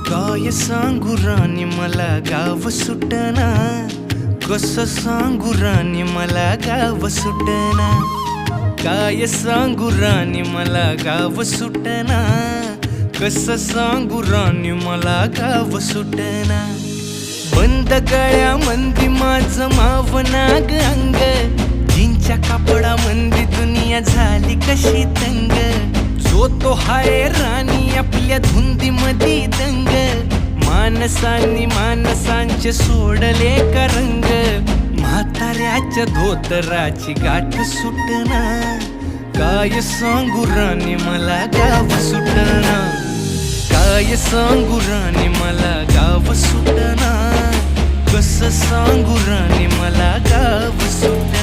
काय सांगू राणी मला गाव सुटना, कसं सांगू राणी मला गाव सुटना. काय सांगू राणी मला गाव सुटना, कसं सांगू राणी मला गाव सुटना. बंद गळ्यामंदी माझं मावनाग अंग, जीनच्या कापडामंदी दुनिया झाली कशी तंग. जो तो हाय राणी आपल्या धुंदीमधी दंग, माणसांनी माणसांचे सोडले का रंग. म्हाताऱ्याच्या धोतराची गाठ सुटना, काय सांगू राणी मला गाव सुटना. काय सांगू राणी मला गाव सुटना, कसं सांगू राणी मला गाव सुटना.